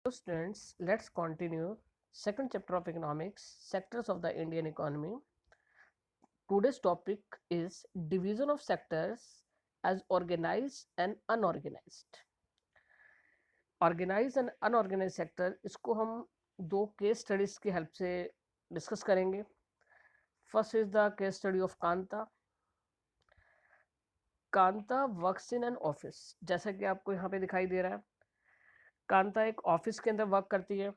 So students, let's continue second chapter of economics, sectors of the Indian economy. Today's topic is division of sectors as organized and unorganized. Organized and unorganized sector, इसको हम दो case studies की help से discuss करेंगे. First is the case study of Kanta. Kanta works in an office. जैसा कि आपको यहाँ पे दिखाई दे रहा है, कांता एक ऑफिस के अंदर वर्क करती है.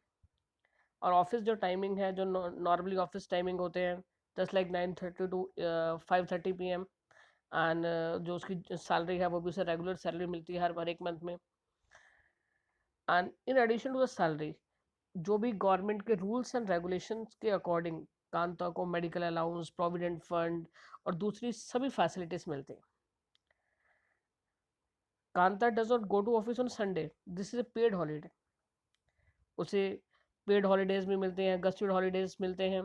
और ऑफिस जो टाइमिंग है, जो नॉर्मली ऑफिस टाइमिंग होते हैं, just like 9:30 to 5:30 PM. And जो उसकी सैलरी है वो भी उसे रेगुलर सैलरी मिलती है हर एक मंथ में. And in addition to the salary, जो भी गवर्नमेंट के रूल्स एंड रेगुलेशंस के अकॉर्डिंग कांता को मेडिकल अलाउंस, प्रोविडेंट फंड और दूसरी सभी फैसिलिटीज मिलती हैं. Kanta does not go to office on Sunday. This is a paid holiday. उसे पेड हॉलीडेज भी मिलते हैं, गस्टेड हॉलीडेज मिलते हैं.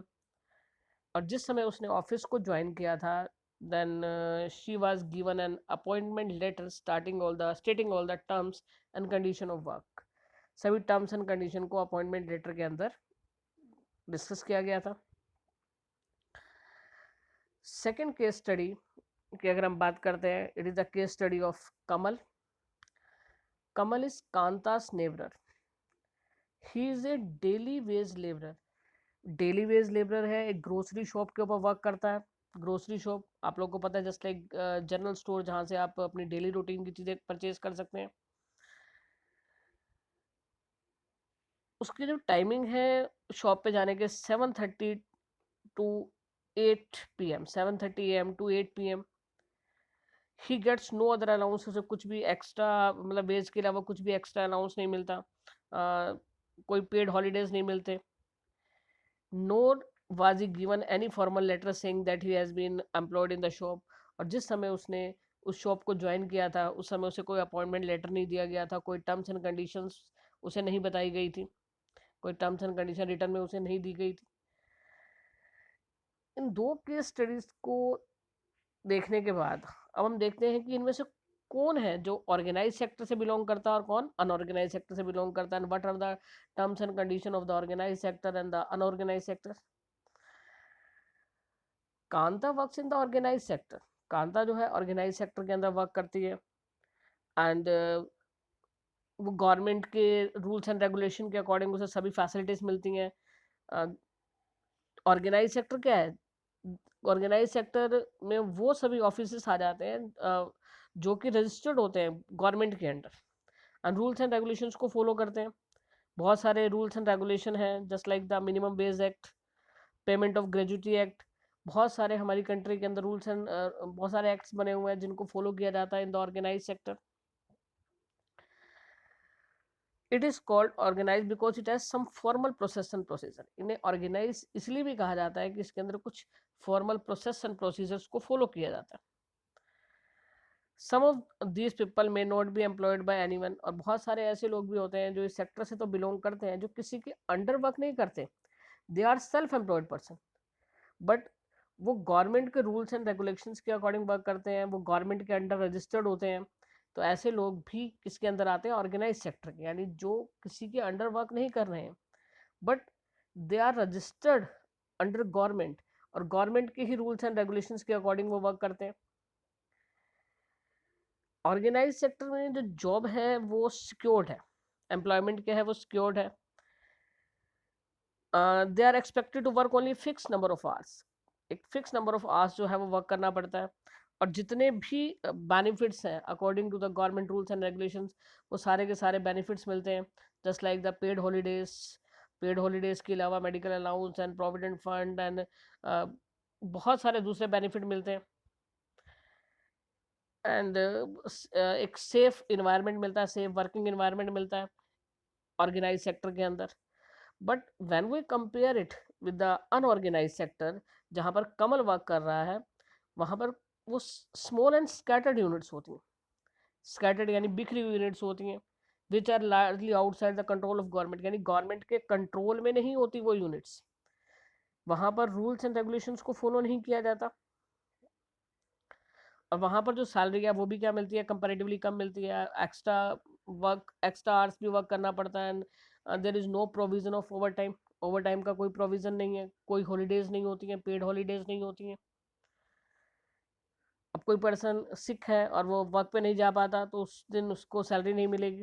और जिस समय उसने ऑफिस को ज्वाइन किया था, then she was given an appointment letter stating all the terms and condition of work. सभी टर्म्स एंड कंडीशन को अपॉइंटमेंट लेटर के अंदर डिस्कस किया गया था. सेकेंड केस स्टडी की अगर हम बात करते हैं, it is the case study of Kamal. Kamal is Kanta's neighbour. He is a daily wage labourer. Daily wage labourer है, एक ग्रोसरी शॉप के ऊपर वर्क करता है. ग्रोसरी शॉप आप लोगों को पता है, जस्ट लाइक जनरल स्टोर, जहाँ से आप अपनी डेली रूटीन की चीज़ें परचेज कर सकते हैं. उसकी जो टाइमिंग है शॉप पे जाने के 7:30 to 8 PM, 7:30 AM to 8 PM. He gets no other allowance. उसे कुछ भी एक्स्ट्रा, मतलब वेज के अलावा कुछ भी एक्स्ट्रा अलाउंस नहीं मिलता. कोई पेड हॉलीडेज नहीं मिलते. नोर was he given any formal letter saying that he has been employed in the shop. और जिस समय उसने उस शॉप को ज्वाइन किया था, उस समय उसे कोई अपॉइंटमेंट लेटर नहीं दिया गया था, कोई टर्म्स एंड कंडीशंस उसे नहीं बताई गई थी, कोई टर्म्स एंड कंडीशन रिटर्न में उसे नहीं दी गई थी. इन दो केस स्टडीज को देखने के बाद अब हम देखते हैं कि इनमें से कौन है जो ऑर्गेनाइज सेक्टर से बिलोंग करता है और कौन अनऑर्गेनाइज सेक्टर से बिलोंग करता है, and what are the terms and condition of the organise sector and the unorganised sector. Kanta works in the organise sector. Kanta जो है ऑर्गेनाइज सेक्टर के अंदर वर्क करती है. एंड वो गवर्नमेंट के रूल्स एंड रेगुलेशन के अकॉर्डिंग उसे सभी फैसिलिटीज मिलती हैं. ऑर्गेनाइज सेक्टर क्या है? ऑर्गेनाइज सेक्टर में वो सभी ऑफिस आ जाते हैं जो कि रजिस्टर्ड होते हैं गवर्नमेंट के under and rules and regulations को फॉलो करते हैं. बहुत सारे रूल्स एंड रेगुलेशन हैं, just like the minimum wage act, payment of gratuity act. बहुत सारे हमारी कंट्री के अंदर रूल्स एंड बहुत सारे एक्ट्स बने हुए हैं जिनको फॉलो किया जाता है in the organise sector. It is called organise because it has some formal process and procedure. इन्हें ऑर्गेनाइज इसलिए भी कहा जाता है कि इसके अंदर कुछ फॉर्मल प्रोसेस एंड प्रोसीजर्स को फॉलो किया जाता है. Some of these people may not be employed by anyone. और बहुत सारे ऐसे लोग भी होते हैं जो इस सेक्टर से तो बिलोंग करते हैं, जो किसी के अंडर वर्क नहीं करते. They are self employed person, but वो गवर्नमेंट के रूल्स एंड रेगुलेशंस के अकॉर्डिंग वर्क करते हैं, वो गवर्नमेंट के अंडर रजिस्टर्ड होते हैं. तो ऐसे लोग भी किसके अंदर आते हैं? ऑर्गेनाइज सेक्टर के. यानी जो किसी के अंडर वर्क नहीं कर रहे हैं, but they are registered under government, और गवर्नमेंट के ही रूल्स एंड रेगुलेशंस के अकॉर्डिंग वो वर्क करते हैं. ऑर्गेनाइज सेक्टर में जो जॉब है वो सिक्योर्ड है, एम्प्लॉयमेंट क्या है वो सिक्योर्ड है. They are expected to work only fix number of hours. एक फिक्स नंबर ऑफ आवर्स जो है वो वर्क करना पड़ता है. और जितने भी बेनिफिट्स हैं according to the government rules and regulations, वो सारे के सारे बेनिफिट्स मिलते हैं, just like the paid holidays. Paid holidays के अलावा medical allowance and provident fund and बहुत सारे दूसरे बेनिफिट मिलते हैं. एंड एक सेफ इन्वायरमेंट मिलता है, सेफ वर्किंग इन्वायरमेंट मिलता है ऑर्गेनाइज सेक्टर के अंदर. But when we compare it with the unorganised sector, जहाँ पर कमल वर्क कर रहा है, वहाँ पर वो स्मॉल एंड स्कैटर्ड यूनिट्स होती हैं. स्कैटर्ड यानी बिखरी हुई यूनिट्स होती हैं, which are largely outside the control of government. यानी गवर्नमेंट के कंट्रोल में नहीं होती वो यूनिट्स. वहाँ पर रूल्स एंड रेगुलेशंस को फॉलो नहीं किया जाता. और वहाँ पर जो सैलरी है वो भी क्या मिलती है? कंपैरेटिवली कम मिलती है. एक्स्ट्रा वर्क एक्स्ट्रा आवर्स भी वर्क करना पड़ता है, and there is no provision of overtime. Overtime का कोई प्रोविजन नहीं है, कोई हॉलीडेज नहीं होती हैं, पेड हॉलीडेज नहीं होती हैं। अब कोई पर्सन सिक है और वो वर्क पे नहीं जा पाता तो उस दिन उसको सैलरी नहीं मिलेगी।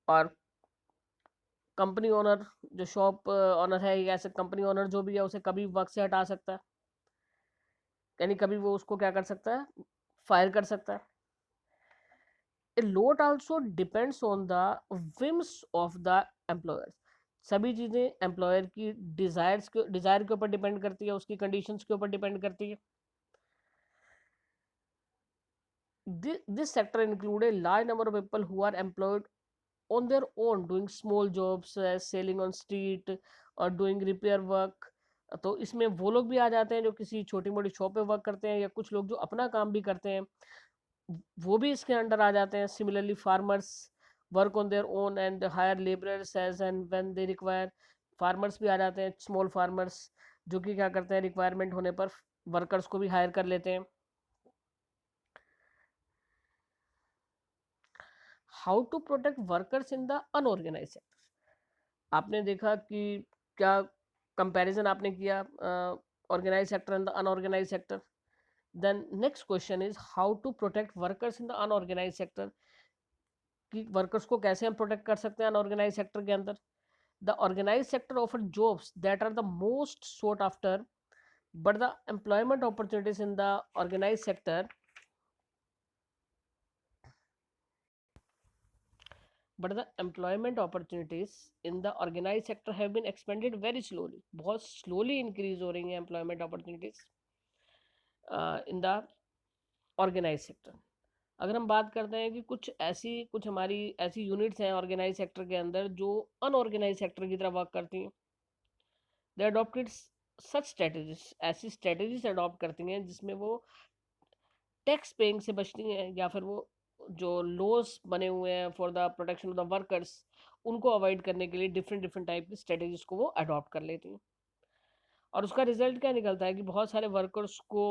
और कंपनी ओनर, जो शॉप ओनर है या ऐसे कंपनी ओनर जो भी है, उसे कभी वर्क से हटा सकता है, यानी कभी वो उसको क्या कर सकता है, फायर कर सकता है। A lot also depends on the whims of the employers। सभी चीजें एम्प्लॉयर की डिजायर के ऊपर डिपेंड करती है, उसकी कंडीशंस के ऊपर डिपेंड करती है। This sector include a large number of people who are employed on their own doing small jobs, selling on street or doing repair work। तो इसमें वो लोग भी आ जाते हैं जो किसी छोटी मोटी शॉप पे वर्क करते हैं, या कुछ लोग जो अपना काम भी करते हैं वो भी इसके अंडर आ जाते हैं। Similarly farmers work on their own and hire labourers as and when they require. Farmers भी आ जाते हैं, स्मॉल फार्मर्स, जो कि क्या करते हैं, रिक्वायरमेंट होने पर वर्कर्स को भी हायर कर लेते हैं। How to protect workers in the unorganised sector. आपने देखा कि क्या कंपैरिजन आपने किया organised sector and the unorganised sector. Then next question is how to protect workers in the unorganised sector, कि वर्कर्स को कैसे हम प्रोटेक्ट कर सकते हैं अनऑर्गेनाइज सेक्टर के अंदर। The organise sector offer jobs that are the most sought after, but the employment opportunities in the organized sector but the employment opportunities in the organized sector have been expanded very slowly। बहुत slowly increase हो रही हैं employment opportunities in the organized sector। अगर हम बात करते हैं कि कुछ हमारी ऐसी यूनिट्स हैं ऑर्गेनाइज सेक्टर के अंदर जो अनऑर्गेनाइज सेक्टर की तरह वर्क करती हैं। दे अडॉप्टेड सच स्ट्रेटजीज, ऐसी स्ट्रेटजीज अडॉप्ट करती हैं जिसमें वो टैक्स पेइंग से बचती हैं, या फिर वो जो लॉस बने हुए हैं for the protection of the workers, उनको अवॉइड करने के लिए डिफरेंट डिफरेंट टाइप की स्ट्रेटजीज को वो अडॉप्ट कर लेती हैं। और उसका रिजल्ट क्या निकलता है कि बहुत सारे वर्कर्स को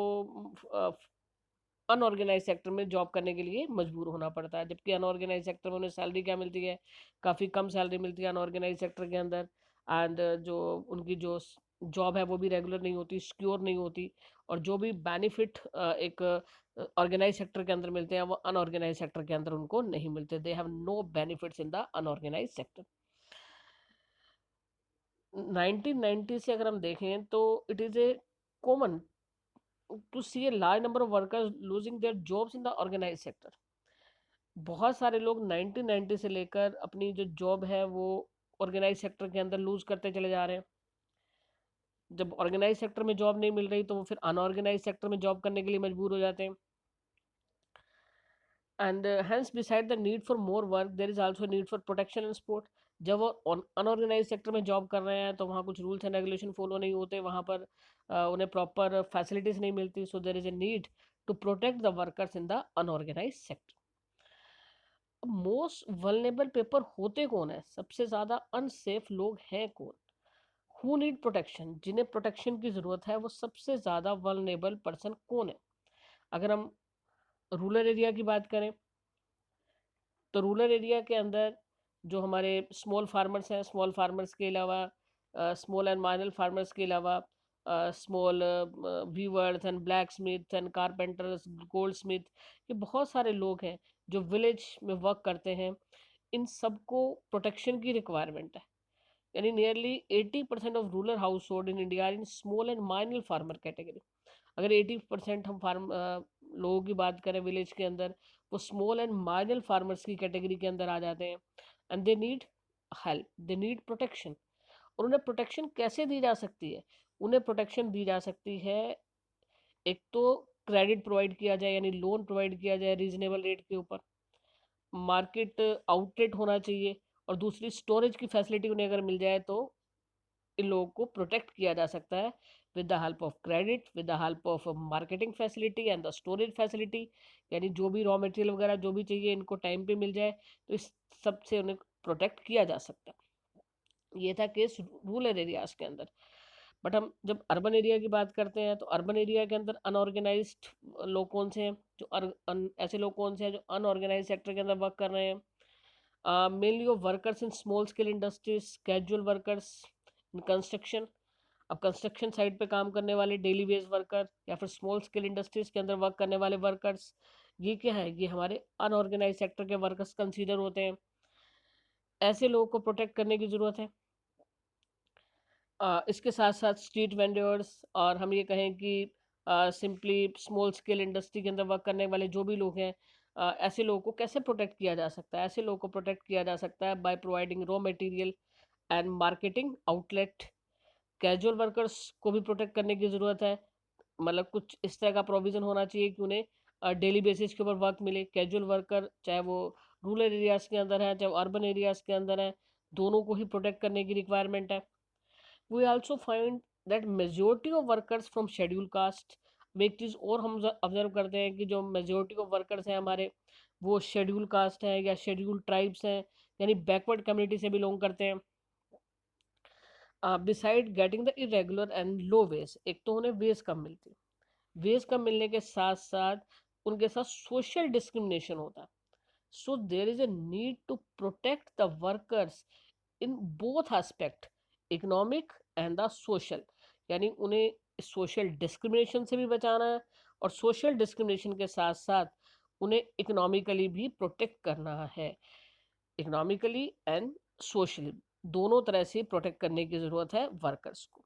अनऑर्गेनाइज सेक्टर में जॉब करने के लिए मजबूर होना पड़ता है, जबकि अनऑर्गेनाइज सेक्टर में उन्हें सैलरी क्या मिलती है, काफ़ी कम सैलरी मिलती है अनऑर्गेनाइज सेक्टर के अंदर। एंड जो उनकी जो जॉब है वो भी रेगुलर नहीं होती, सिक्योर नहीं होती, और जो भी बेनिफिट एक ऑर्गेनाइज सेक्टर के अंदर मिलते हैं वो अनऑर्गेनाइज सेक्टर के अंदर उनको नहीं मिलते। They have no benefits in the unorganised sector. 1990 से अगर हम देखें तो it is a common to see a large number of workers losing their jobs in the organise sector. बहुत सारे लोग 1990 से लेकर अपनी जो जॉब है वो ऑर्गेनाइज सेक्टर के अंदर लूज करते चले जा रहे हैं। जब ऑर्गेनाइज सेक्टर में जॉब नहीं मिल रही तो वो फिर अनऑर्गेनाइज सेक्टर में जॉब करने के लिए मजबूर हो जाते हैं। And hence beside the need for more work there is also need for protection and support. जब वो अनऑर्गेनाइज सेक्टर में जॉब कर रहे हैं तो वहाँ कुछ रूल्स एंड रेगुलेशन फॉलो नहीं होते, वहाँ पर उन्हें प्रॉपर फैसिलिटीज नहीं मिलती। So there is a need to protect the workers in the unorganised sector. Most vulnerable people होते कौन है, सबसे ज़्यादा अनसेफ लोग हैं कौन, हु नीड प्रोटेक्शन, जिन्हें प्रोटेक्शन की ज़रूरत है, वो सबसे ज़्यादा वल्नरेबल पर्सन कौन है। अगर हम रूरल एरिया की बात करें तो रूरल एरिया के अंदर जो हमारे स्मॉल फार्मर्स हैं, स्मॉल फार्मर्स के अलावा स्मॉल एंड माइनर फार्मर्स के अलावा small weavers and blacksmith and carpenters, goldsmith, ये बहुत सारे लोग हैं जो विलेज में वर्क करते हैं। इन सबको प्रोटेक्शन की रिक्वायरमेंट है। यानी nearly 80% of rural house hold in India in small and minor farmer category. अगर 80% हम लोगों की बात करें विलेज के अंदर, वो स्मॉल एंड माइनर फार्मर्स की कैटेगरी के अंदर आ जाते हैं। And they need help, they need protection. और उन्हें प्रोटेक्शन कैसे दी जा सकती है, उन्हें प्रोटेक्शन दी जा सकती है, एक तो क्रेडिट प्रोवाइड किया जाए, यानी लोन प्रोवाइड किया जाए रीजनेबल रेट के ऊपर, मार्केट आउटलेट होना चाहिए, और दूसरी स्टोरेज की फैसिलिटी उन्हें अगर मिल जाए तो इन लोगों को प्रोटेक्ट किया जा सकता है with the help of credit, with the help of marketing facility and the storage facility. यानी जो भी रॉ मटेरियल वगैरह जो भी चाहिए इनको टाइम पे मिल जाए, तो इस सब से उन्हें प्रोटेक्ट किया जा सकता है। ये था केस रूरल एरियाज के अंदर। बट हम जब अर्बन एरिया की बात करते हैं तो अर्बन एरिया के अंदर अनऑर्गेनाइज्ड लोग कौन से हैं, जो ऐसे लोग कौन से हैं जो अनऑर्गेनाइज सेक्टर के अंदर वर्क कर रहे हैं? मेनली वो workers in small scale industries, casual workers in construction. अब कंस्ट्रक्शन साइट पे काम करने वाले डेली वेज वर्कर या फिर स्मॉल स्केल इंडस्ट्रीज के अंदर वर्क करने वाले वर्कर्स, ये क्या है, ये हमारे अनऑर्गेनाइज सेक्टर के वर्कर्स कंसीडर होते हैं। ऐसे लोगों को प्रोटेक्ट करने की ज़रूरत है। इसके साथ साथ स्ट्रीट वेंडर्स, और हम ये कहें कि सिंपली स्मॉल स्केल इंडस्ट्री के अंदर वर्क करने वाले जो भी लोग हैं, ऐसे लोगों को कैसे प्रोटेक्ट किया जा सकता है? ऐसे लोगों को प्रोटेक्ट किया जा सकता है by providing raw material and marketing outlet. Casual workers को भी प्रोटेक्ट करने की ज़रूरत है। मतलब कुछ इस तरह का प्रोविज़न होना चाहिए कि उन्हें डेली बेसिस के ऊपर वर्क मिले। कैजुअल वर्कर चाहे वो रूरल एरियाज़ के अंदर हैं, चाहे वो अर्बन एरियाज़ के अंदर हैं, दोनों को ही प्रोटेक्ट करने की रिक्वायरमेंट है। We also find that majority of workers from scheduled caste, एक चीज़ और हम ऑब्जर्व करते हैं कि जो मेजोरिटी ऑफ वर्कर्स हैं हमारे, वो शेड्यूल कास्ट हैं या शेड्यूल ट्राइब्स हैं, यानी बैकवर्ड कम्युनिटी से बिलोंग करते हैं। Beside getting the irregular and low wage, एक तो उन्हें वेज कम मिलती है, वेज कम मिलने के साथ साथ उनके साथ सोशल डिस्क्रिमिनेशन होता है। So there is a need to protect the workers in both aspect, economic and the social, यानी उन्हें सोशल डिस्क्रिमिनेशन से भी बचाना है और सोशल डिस्क्रिमिनेशन के साथ साथ उन्हें इकोनॉमिकली भी प्रोटेक्ट करना है। इकोनॉमिकली एंड सोशली दोनों तरह से प्रोटेक्ट करने की ज़रूरत है वर्कर्स को।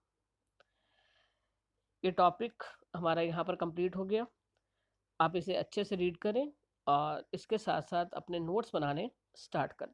ये टॉपिक हमारा यहाँ पर कंप्लीट हो गया। आप इसे अच्छे से रीड करें और इसके साथ साथ अपने नोट्स बनाने स्टार्ट करें।